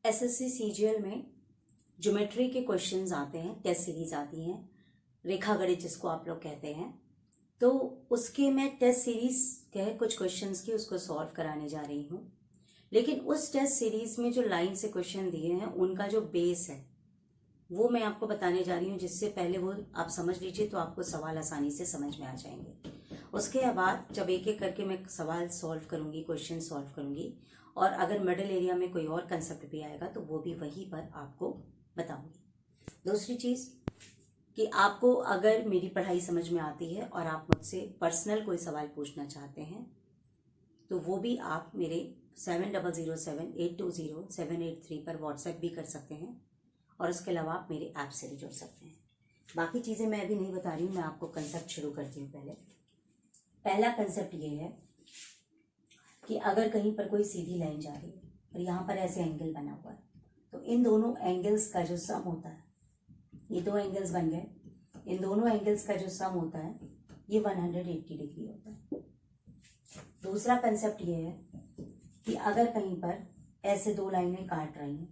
SSC CGL में geometry के questions आते हैं, टेस्ट सीरीज आती हैं, रेखा गणित जिसको आप लोग कहते हैं। तो उसके मैं टेस्ट सीरीज के कुछ क्वेश्चंस की उसको सॉल्व कराने जा रही हूँ। लेकिन उस टेस्ट सीरीज में जो लाइन से क्वेश्चन दिए हैं उनका जो बेस है वो मैं आपको बताने जा रही हूँ, जिससे पहले वो आप समझ लीजिए तो आपको सवाल आसानी से समझ में आ जाएंगे। उसके बाद जब एक एक करके मैं सवाल सॉल्व करूंगी, क्वेश्चन सॉल्व करूंगी, और अगर मिडिल एरिया में कोई और कंसेप्ट भी आएगा तो वो भी वहीं पर आपको बताऊंगी। दूसरी चीज़ कि आपको अगर मेरी पढ़ाई समझ में आती है और आप मुझसे पर्सनल कोई सवाल पूछना चाहते हैं तो वो भी आप मेरे 7007820783 पर व्हाट्सएप भी कर सकते हैं, और उसके अलावा आप मेरे ऐप से भी जुड़ सकते हैं। बाकी चीज़ें मैं अभी नहीं बता रही हूँ, मैं आपको कंसेप्ट शुरू करती हूँ। पहला कंसेप्ट ये है कि अगर कहीं पर कोई सीधी लाइन जा रही है और यहाँ पर ऐसे एंगल बना हुआ है तो इन दोनों एंगल्स का जो सम होता है, ये दो एंगल्स बन गए, इन दोनों एंगल्स का जो सम होता है ये 180 डिग्री होता है। दूसरा कंसेप्ट ये है कि अगर कहीं पर ऐसे दो लाइनें काट रही हैं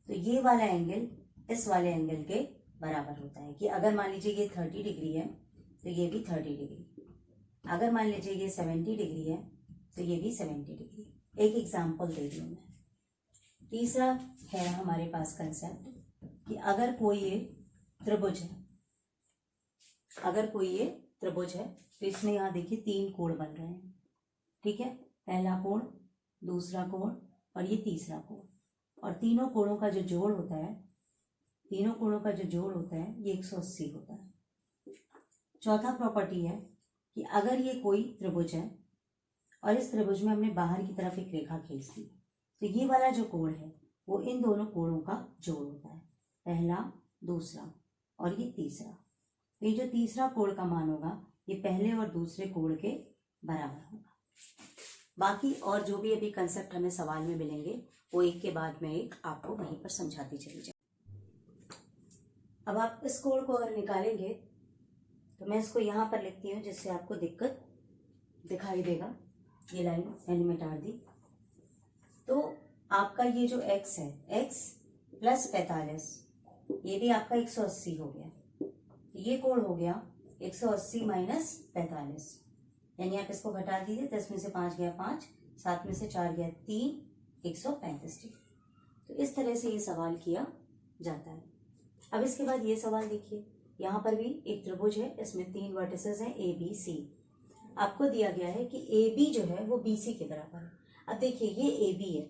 तो ये वाला एंगल इस वाले एंगल के बराबर होता है। कि अगर मान लीजिए ये 30 डिग्री है तो ये भी 30 डिग्री, अगर मान लीजिए ये 70 डिग्री है तो ये भी 70 डिग्री। एक एग्जाम्पल दे रही हूँ मैं। तीसरा है हमारे पास कंसेप्ट कि अगर कोई ये त्रिभुज है, अगर कोई ये त्रिभुज है तो इसमें यहाँ देखिए तीन कोण बन रहे हैं, ठीक है। पहला कोण, दूसरा कोण और ये तीसरा कोण, और तीनों कोणों का जो जोड़ होता है, तीनों कोणों का जो जोड़ होता है ये 180 होता है। चौथा प्रॉपर्टी है कि अगर ये कोई त्रिभुज है और इस त्रिभुज में हमने बाहर की तरफ एक रेखा खींच दी तो ये वाला जो कोण है वो इन दोनों कोणों का जोड़ होता है, पहला, दूसरा और ये तीसरा। तो ये जो तीसरा कोण का मान होगा ये पहले और दूसरे कोण के बराबर होगा। बाकी और जो भी अभी कंसेप्ट हमें सवाल में मिलेंगे वो एक के बाद में एक आपको वहीं पर समझाती चली जाए। अब आप इस कोण को अगर निकालेंगे तो मैं इसको यहाँ पर लिखती हूँ जिससे आपको दिक्कत दिखाई देगा। ये लाइन मैंने मिटा दी। तो आपका ये जो x है, x प्लस 45, ये भी आपका 180 हो गया। ये कोण हो गया 180 माइनस 45, यानी आप इसको घटा दीजिए। 10 में से 5 गया 5, 7 में से 4 गया 3, 135 डिग्री। तो इस तरह से ये सवाल किया जाता है। अब इसके बाद ये सवाल देखिए, यहाँ पर भी एक त्रिभुज है, इसमें तीन वर्टिसेस हैं ए बी सी। आपको दिया गया है कि ए बी जो है वो बी सी के बराबर है। अब देखिए ये ए बी है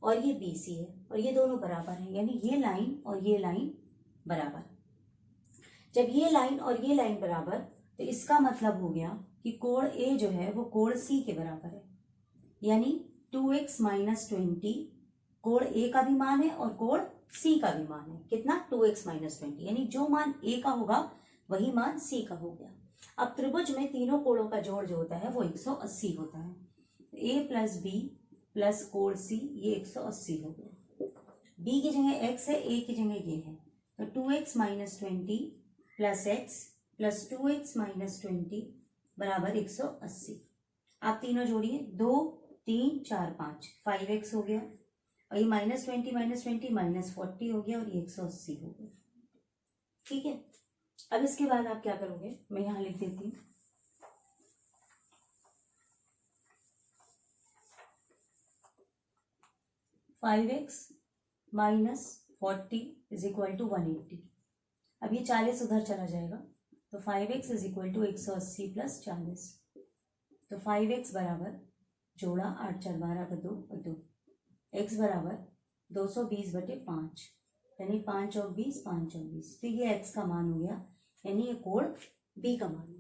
और ये बी सी है और ये दोनों बराबर हैं, यानी ये लाइन और ये लाइन बराबर। जब ये लाइन और ये लाइन बराबर तो इसका मतलब हो गया कि कोण ए जो है वो कोण सी के बराबर है, यानी 2x माइनस 20 कोण ए का भी मान है और कोण सी का भी मान है। कितना? 2x माइनस 20, यानी जो मान ए का होगा वही मान सी का हो गया। अब त्रिभुज में तीनों कोणों का जोड़ जो होता है वो 180 होता है। ए प्लस बी प्लस कोण सी, ये 180 हो गया। बी की जगह x है, ए की जगह ये है, तो 2x minus 20 plus x plus 2x minus 20 बराबर 180। आप तीनों जोड़िए, 2 3 4 5, 5x हो गया, और ये माइनस 20 माइनस 20 माइनस 40 हो गया, और ये 180 हो गया। ठीक है। अब इसके बाद आप क्या करोगे, मैं यहां लिख देती हूँ। Five x minus 40 is equal to 180। अब ये 40 उधर चला जाएगा तो 5x is equal to 180 plus 40। तो 5x बराबर जोड़ा 8 4 12 का 2 और 2, x बराबर 220 बटे 5, यानी 5 और 20 5 और 20। तो ये x का मान हो गया, यानी ये कोण b का मान हो गया।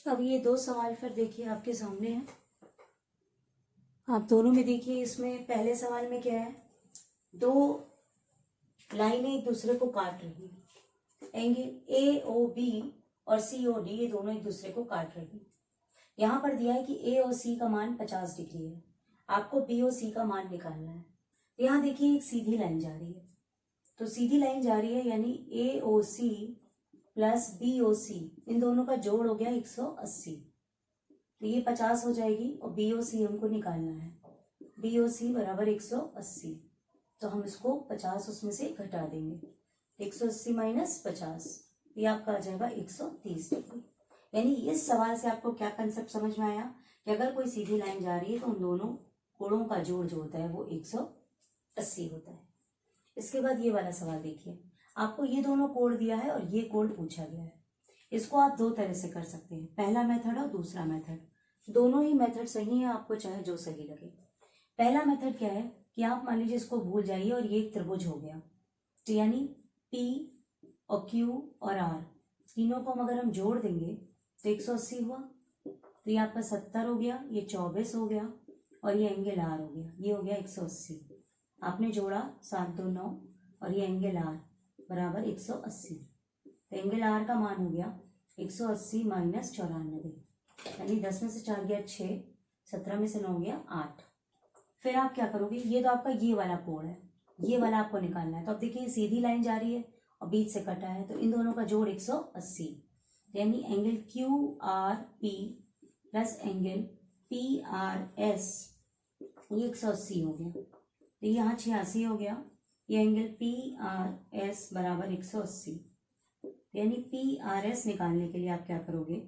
अब ये दो सवाल फिर देखिए आपके सामने हैं, आप दोनों में देखिए। इसमें पहले सवाल में क्या है, दो लाइनें एक दूसरे को काट रही हैं, एंगल ए ओ बी और सी ओ डी ये दोनों एक दूसरे को काट रही हैं। यहाँ पर दिया है कि ए और सी का मान 50 डिग्री है, आपको बी और सी का मान निकालना है। यहाँ देखिए एक सीधी लाइन जा रही है, तो सीधी लाइन जा रही है यानी ए ओ सी प्लस बी ओ सी, इन दोनों का जोड़ हो गया 180। तो ये 50 हो जाएगी और BOC हमको निकालना है। BOC बराबर 180, तो हम इसको 50 उसमें से घटा देंगे। 180 माइनस 50, ये आपका आ जाएगा 130 डिग्री। यानी इस सवाल से आपको क्या कंसेप्ट समझ में आया कि अगर कोई सीधी लाइन जा रही है तो उन दोनों कोणों का जोड़ जो होता है वो 180 होता है। इसके बाद ये वाला सवाल देखिए, आपको ये दोनों कोण दिया है और ये कोण पूछा गया है। इसको आप दो तरह से कर सकते हैं, पहला मेथड और दूसरा मेथड। दोनों ही मेथड सही है, आपको चाहे जो सही लगे। पहला मेथड क्या है कि आप मान लीजिए इसको भूल जाइए और ये एक त्रिभुज हो गया, तो यानी P और Q और R तीनों को अगर हम जोड़ देंगे तो 180 हुआ, तो ये आपका 70 हो गया, ये 24 हो गया और ये एंगल R हो गया, ये हो गया 180। आपने जोड़ा 7 2 9 और ये एंगल R बराबर 180, तो एंगल R का मान हो गया 180 माइनस 94, यानी 10 में से 4 गया 6, 17 में से 9 गया 8। फिर आप क्या करोगे, ये तो आपका ये वाला कोण है, ये वाला आपको निकालना है। तो अब देखिए सीधी लाइन जा रही है और बीच से कटा है, तो इन दोनों का जोड़ 180, यानी angle QRP plus angle PRS ये 180 हो गया, तो यहाँ 86 हो गया। ये एंगल PRS बराबर 180, यानी PRS निकालने के लिए आप क्या करोगे,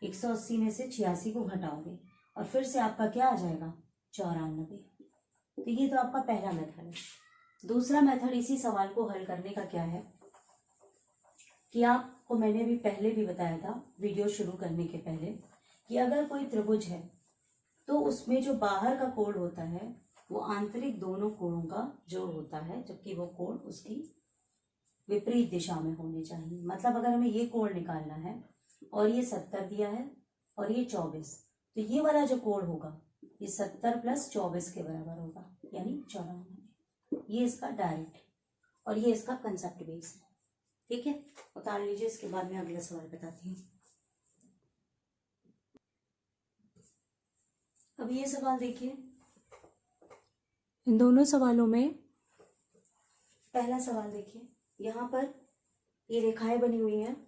180 में से 86 को घटाओगे और फिर से आपका क्या आ जाएगा 94। तो ये तो आपका पहला मेथड है। दूसरा मेथड इसी सवाल को हल करने का क्या है कि आपको मैंने भी पहले भी बताया था वीडियो शुरू करने के पहले कि अगर कोई त्रिभुज है तो उसमें जो बाहर का कोण होता है वो आंतरिक दोनों कोणों का जोड़ होता है, जबकि वो कोण उसकी विपरीत दिशा में होने चाहिए। मतलब अगर हमें ये कोण निकालना है और ये 70 दिया है और ये 24, तो ये वाला जो कोण होगा ये 70 प्लस 24 के बराबर होगा, यानी 94। ये इसका डायरेक्ट और ये इसका कंसेप्ट बेस है। ठीक है, उतार लीजिए, इसके बाद में अगला सवाल बताती हूँ। अब ये सवाल देखिए, इन दोनों सवालों में पहला सवाल देखिए, यहाँ पर ये रेखाएं बनी हुई हैं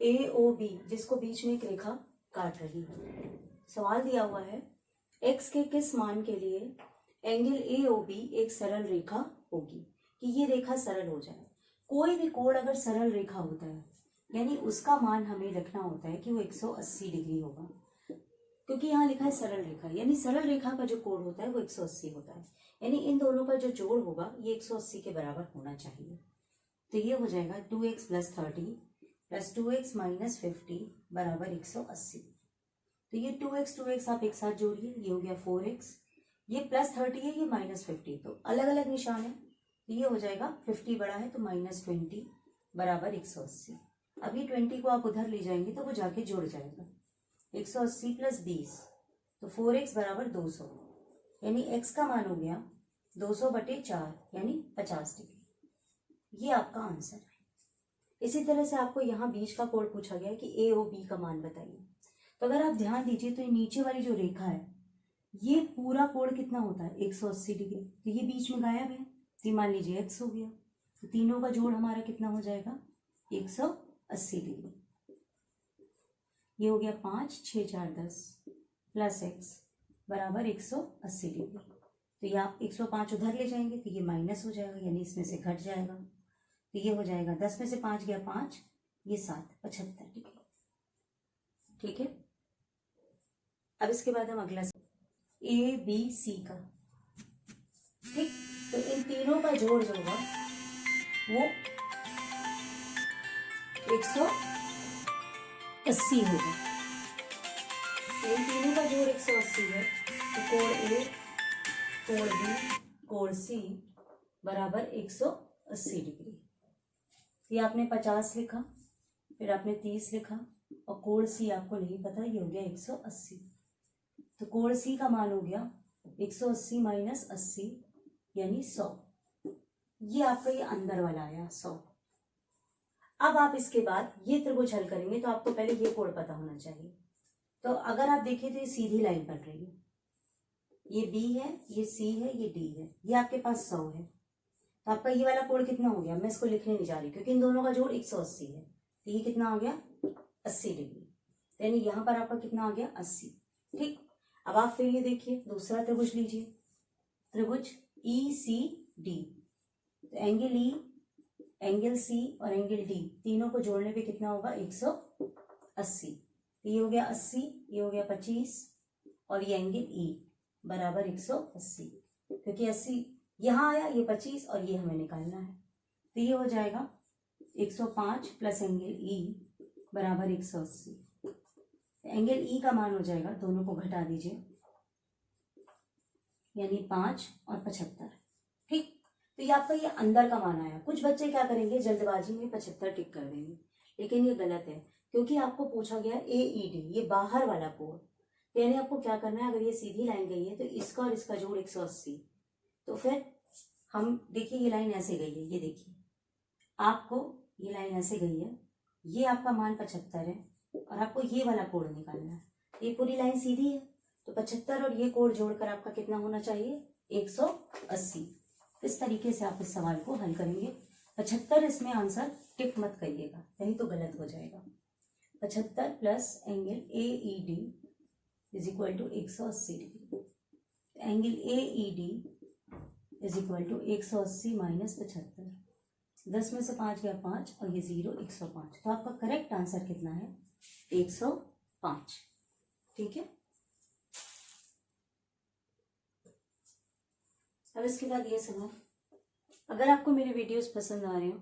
AOB, जिसको बीच में एक रेखा काट रही है। सवाल दिया हुआ है x के किस मान के लिए एंगल AOB एक सरल रेखा होगी, कि ये रेखा सरल हो जाए। कोई भी कोण अगर सरल रेखा होता है यानी उसका मान हमें रखना होता है कि वो 180 डिग्री होगा, क्योंकि यहाँ लिखा है सरल रेखा, यानी सरल रेखा का जो कोण होता है वो 180 होता है, यानी इन दोनों का जो जोड़ होगा ये 180 के बराबर होना चाहिए। तो ये हो जाएगा 2x plus 30 plus 2x minus 50 बराबर 180। तो ये 2x आप एक साथ जोड़िए, ये हो गया 4x, ये प्लस 30 है, ये माइनस 50, तो अलग अलग निशान है। तो ये हो जाएगा 50 बड़ा है तो माइनस 20 बराबर 180। अब ये 20 को आप उधर ले जाएंगे तो वो जाके जुड़ जाएगा, 180 प्लस 20 तो 4x बराबर 200, यानी x का मान हो गया 200/4 यानी 50 डिग्री। ये आपका आंसर है। इसी तरह से आपको यहाँ बीच का कोण पूछा गया है कि AOB का मान बताइए। तो अगर आप ध्यान दीजिए तो ये नीचे वाली जो रेखा है ये पूरा कोण कितना होता है 180 डिग्री, तो ये बीच में गायब है, तो मान लीजिए x हो गया, तो तीनों का जोड़ हमारा कितना हो जाएगा 180 डिग्री। ये हो गया 5 6 4 10 प्लस x बराबर 180 डिग्री। तो ये आप 105 उधर ले जाएंगे तो ये माइनस हो जाएगा, यानी इसमें से घट जाएगा, तो ये हो जाएगा 10 में से 5 गया 5, ये 7 75 डिग्री। ठीक है, अब इसके बाद हम अगला ABC का, ठीक, तो इन तीनों का जोड़ जो होगा वो 180 होगा। इन तीनों का जोड़ 180 है, तो कोण A, कोण B, कोण C बराबर 180 डिग्री। ये आपने 50 लिखा, फिर आपने 30 लिखा और कोण C आपको नहीं पता, ये हो गया 180। तो कोण C का मान हो गया 180 माइनस 80 यानी 100। ये आपका ये अंदर वाला आया 100। अब आप इसके बाद ये त्रिभुज हल करेंगे तो आपको पहले ये कोण पता होना चाहिए। तो अगर आप देखिए तो ये सीधी लाइन बन रही है, ये B है, ये C है, ये D है, ये आपके पास 100 है, तो आपका ये वाला कोण कितना हो गया, मैं इसको लिखने नहीं जा रही क्योंकि इन दोनों का जोड़ 180 है, तो ये कितना आ गया 80 डिग्री, यानी यहाँ पर आपका कितना आ गया 80। ठीक, अब आप फिर ये देखिए दूसरा त्रिभुज लीजिए, त्रिभुज ECD। एंगल C और एंगल D तीनों को जोड़ने पे कितना होगा 180। ये हो गया 80, ये हो गया 25 और ये एंगल E बराबर 180, क्योंकि 80 यहाँ आया, ये 25 और ये हमें निकालना है। तो ये हो जाएगा 105 प्लस एंगल E बराबर 180। एंगल E का मान हो जाएगा, दोनों को घटा दीजिए, यानी 5 और 75। ठीक, तो ये आपका ये अंदर का मान आया। कुछ बच्चे क्या करेंगे, जल्दबाजी में 75 टिक कर देंगे, लेकिन ये गलत है, क्योंकि आपको पूछा गया AED, ये बाहर वाला कोण। तो यानी आपको क्या करना है, अगर ये सीधी लाइन गई है तो इसका और इसका जोड़ 180। तो फिर हम देखिए, ये लाइन ऐसे गई है, ये देखिए आपको ये लाइन ऐसे गई है, ये आपका मान 75 है और आपको ये वाला कोण निकालना है। ये पूरी लाइन सीधी है, तो 75 और ये कोण जोड़कर आपका कितना होना चाहिए 180। इस तरीके से आप इस सवाल को हल करेंगे। 75 इसमें आंसर टिक मत करिएगा, नहीं तो गलत हो जाएगा। 75 plus angle AED is equal to 180 degree. Angle AED is equal to 180 minus 75। 10 में से 5 गया 5 और ये 0 105। तो आपका करेक्ट आंसर कितना है 105। ठीक है, अब इसके बाद ये सवाल, अगर आपको मेरे वीडियोस पसंद आ रहे हो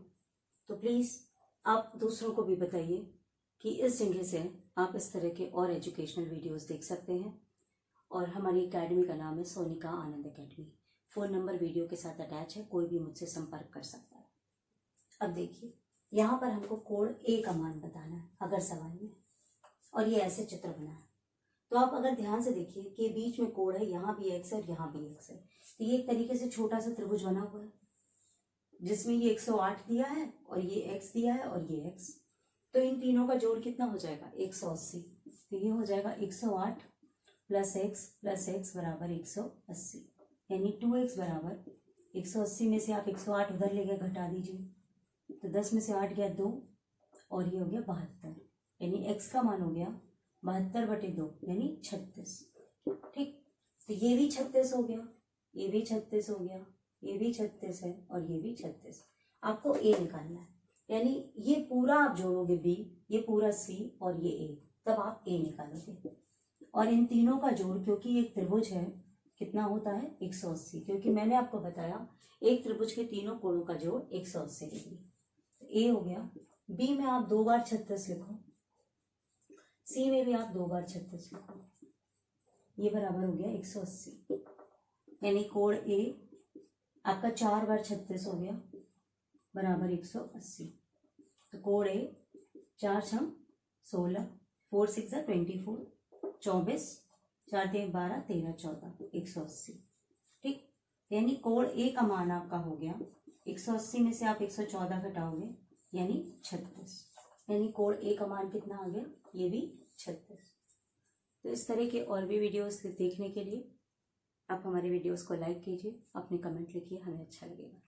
तो प्लीज़ आप दूसरों को भी बताइए कि इस जगह से आप इस तरह के और एजुकेशनल वीडियोस देख सकते हैं। और हमारी एकेडमी का नाम है सोनिका आनंद एकेडमी। फ़ोन नंबर वीडियो के साथ अटैच है, कोई भी मुझसे संपर्क कर सकता है। अब देखिए, यहाँ पर हमको कोण A का मान बताना है अगर सवाल में, और ये ऐसे चित्र बना है। तो आप अगर ध्यान से देखिए कि बीच में कोण है, यहाँ भी x है और यहाँ भी x है। तो ये एक तरीके से छोटा सा त्रिभुज बना हुआ है, जिसमें ये 108 दिया है और ये x दिया है और ये x। तो इन तीनों का जोड़ कितना हो जाएगा 180। तो ये हो जाएगा 108 प्लस x बराबर 180, यानी 2x बराबर 180 में से आप 108 उधर ले गए, घटा दीजिए, तो 10 में से 8 गया 2 और ये हो गया 72, यानी x का मान हो गया 72/2 यानी 36। ठीक, तो ये भी 36 हो गया, ये भी 36 हो गया, ये भी 36 है और ये भी 36। आपको A निकालना है, यानी ये पूरा आप जोड़ोगे B, ये पूरा C और ये A, तब आप A निकालोगे। और इन तीनों का जोड़, क्योंकि एक त्रिभुज है, कितना होता है 180, क्योंकि मैंने आपको बताया एक त्रिभुज के तीनों कोणों का जोड़ 180 डिग्री। तो A हो गया। B में आप 2 बार 36 लिखो, C में भी आप 2 बार 36 लिखो, ये बराबर हो गया 180, यानी कोण A आपका 4 बार 36 हो गया बराबर 180। तो कोण A 4 छम 16, 4 6 24, 24, 4 3 12, 13 14, 180। ठीक, यानी कोण A का मान आपका हो गया 180 में से आप 114 घटाओगे यानी 36, यानी कोण A का मान कितना आ गया, ये भी 36। तो इस तरह के और भी वीडियोस देखने के लिए आप हमारे वीडियोस को लाइक कीजिए, अपने कमेंट लिखिए, हमें अच्छा लगेगा।